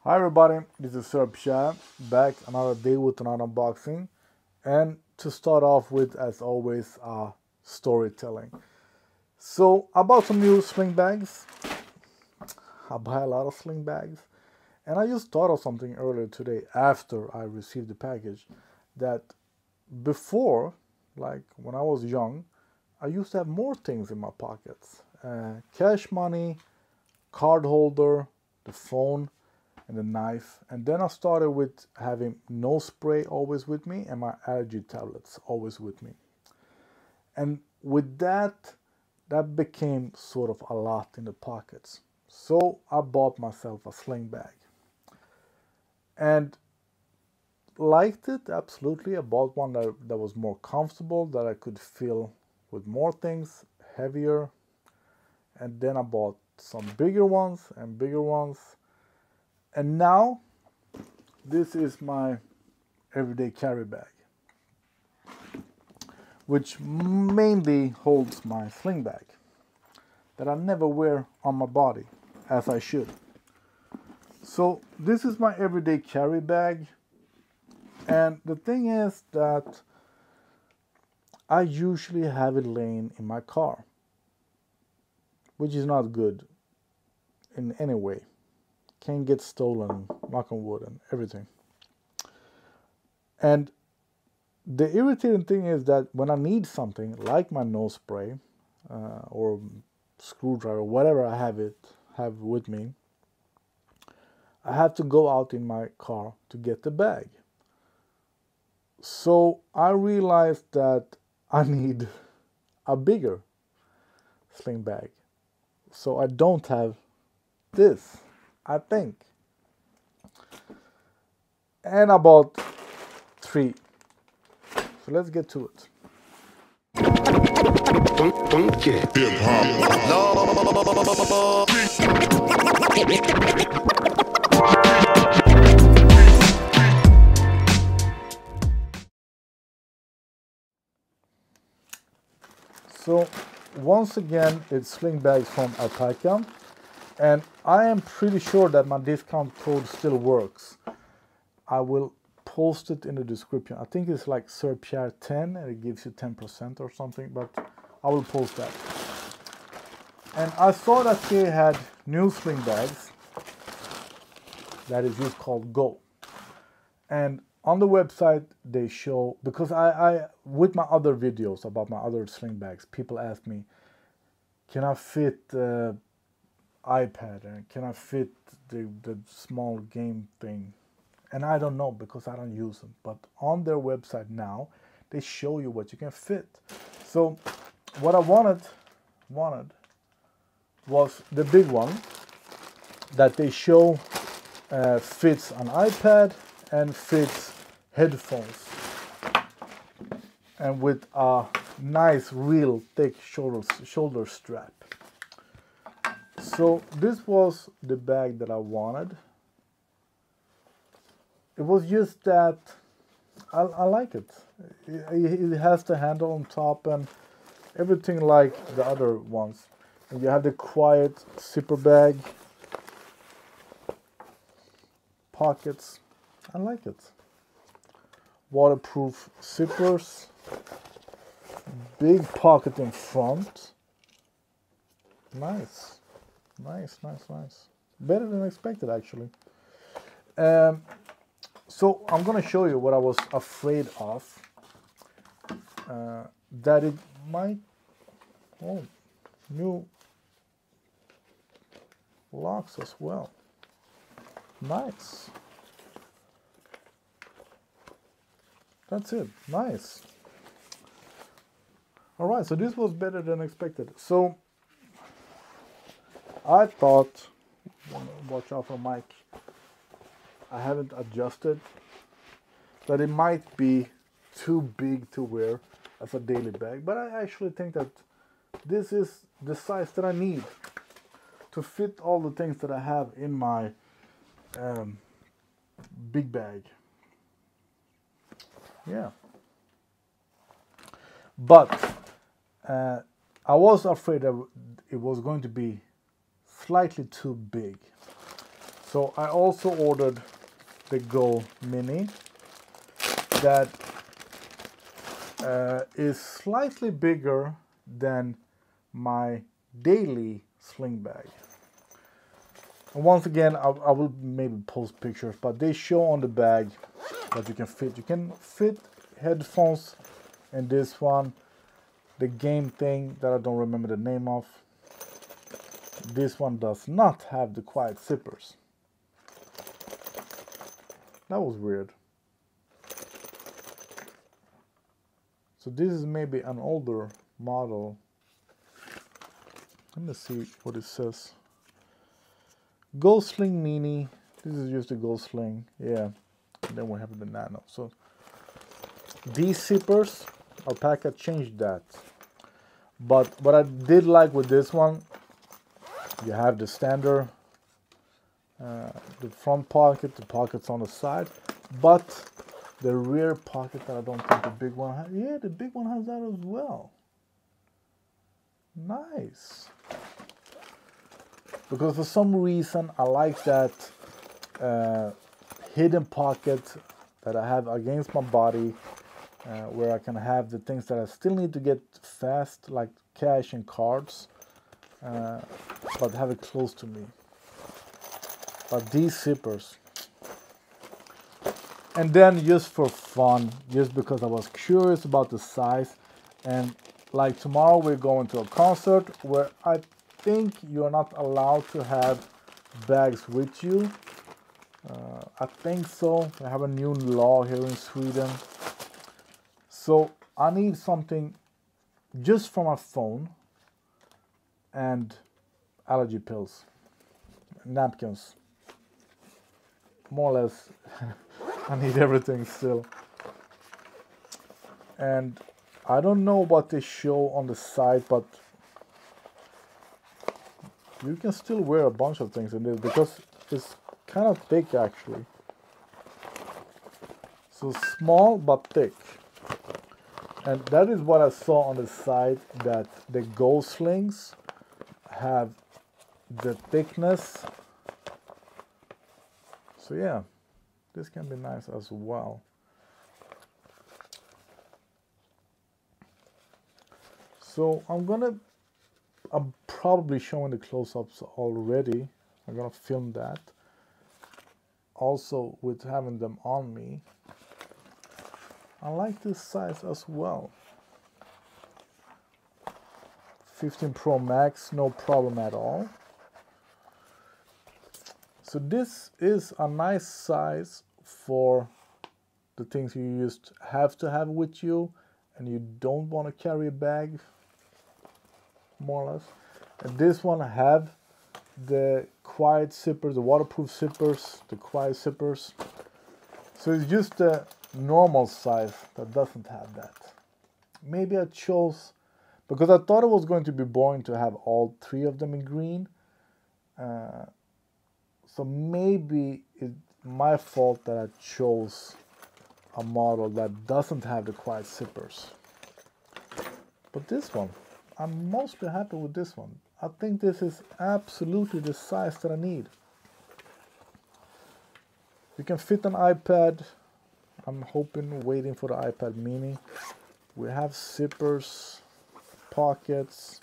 Hi everybody, this is Shah, back another day with another unboxing, and to start off with, as always, storytelling. So I bought some new sling bags. I buy a lot of sling bags, and I just thought of something earlier today after I received the package, that before, like when I was young, I used to have more things in my pockets. Cash money, card holder, the phone, and a knife. And then I started with having nose spray always with me and my allergy tablets always with me. And with that, that became sort of a lot in the pockets. So I bought myself a sling bag. And liked it, absolutely. I bought one that was more comfortable, that I could fill with more things, heavier. And then I bought some bigger ones and bigger ones. And now, this is my everyday carry bag, which mainly holds my sling bag that I never wear on my body, as I should. So this is my everyday carry bag, and the thing is that I usually have it laying in my car, which is not good in any way. Can get stolen, knock on wood, and everything. And the irritating thing is that when I need something like my nose spray or screwdriver, whatever I have with me, I have to go out in my car to get the bag. So I realized that I need a bigger sling bag. So I don't have this, I think. And I bought 3. So let's get to it. So once again, it's sling bags from ALPAKA, and I am pretty sure that my discount code still works. I will post it in the description. I think it's like SirPierre10 and it gives you 10% or something, but I will post that. And I saw that they had new sling bags that is just called Go. And on the website they show, because I with my other videos about my other sling bags, people ask me, can I fit iPad and can I fit the small game thing? And I don't know because I don't use them. But on their website now, they show you what you can fit. So what I wanted was the big one that they show fits an iPad and fits headphones. And with a nice, real thick shoulder strap. So this was the bag that I wanted. It was just that I like it. It has the handle on top and everything like the other ones. And you have the quiet zipper bag, pockets. I like it. Waterproof zippers, big pocket in front. Nice. Better than expected, actually. So I'm gonna show you what I was afraid of. That it might, new locks as well. Nice. That's it, nice. All right, so this was better than expected. So I thought, watch out for mic, I haven't adjusted, that it might be too big to wear as a daily bag, but I actually think that this is the size that I need to fit all the things that I have in my big bag. Yeah. But I was afraid that it was going to be slightly too big. So I also ordered the Go Mini that is slightly bigger than my daily sling bag. And once again, I will maybe post pictures, but they show on the bag that you can fit. You can fit headphones in this one. The game thing that I don't remember the name of. This one does not have the quiet zippers. That was weird. So this is maybe an older model. Let me see what it says. Go Sling Mini. This is just a Go Sling. Yeah. And then we have the Nano. So these zippers, ALPAKA changed that. But what I did like with this one, you have the standard, the front pocket, the pockets on the side, but the rear pocket that I don't think the big one has. Yeah, the big one has that as well. Nice. Because for some reason I like that hidden pocket that I have against my body, where I can have the things that I still need to get fast, like cash and cards, but have it close to me. But these zippers, and then just for fun, just because I was curious about the size, and like tomorrow we're going to a concert where I think you're not allowed to have bags with you. I think so. I have a new law here in Sweden. So I need something just for my phone and allergy pills, napkins. More or less, I need everything still. And I don't know what they show on the side, but you can still wear a bunch of things in this because it's kind of thick actually. So small but thick. And that is what I saw on the side, that the Go Slings have the thickness. So yeah, this can be nice as well. So I'm probably showing the close-ups already. I'm gonna film that. Also with having them on me. I like this size as well. 15 Pro Max, no problem at all. So this is a nice size for the things you just have to have with you and you don't want to carry a bag, more or less. And this one have the quiet zippers, the waterproof zippers, the quiet zippers. So it's just the normal size that doesn't have that. Maybe I chose, because I thought it was going to be boring to have all three of them in green. So maybe it's my fault that I chose a model that doesn't have the quiet zippers. But this one, I'm mostly happy with this one. I think this is absolutely the size that I need. You can fit an iPad. I'm waiting for the iPad mini. We have zippers, pockets,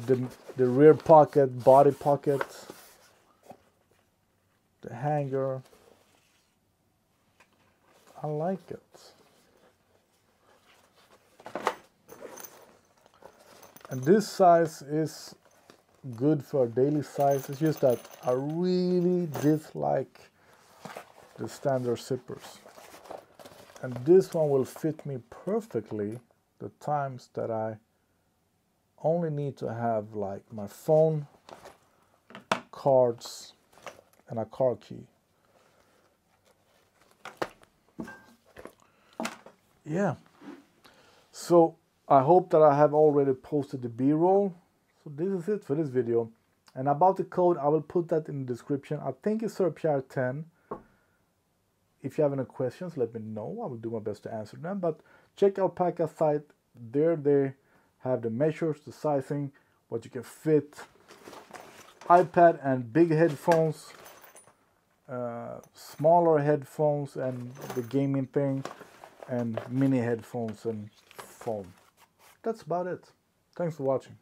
the rear pocket, body pocket, the hanger. I like it. And this size is good for a daily size. It's just that I really dislike the standard zippers. And this one will fit me perfectly the times that I only need to have like my phone, cards, and a car key. Yeah. So I hope that I have already posted the B-roll. So this is it for this video. And about the code, I will put that in the description. I think it's SirPierre10. If you have any questions, let me know. I will do my best to answer them. But check ALPAKA site. There they have the measures, the sizing, what you can fit. iPad and big headphones, smaller headphones and the gaming thing, and mini headphones and phone. That's about it. Thanks for watching.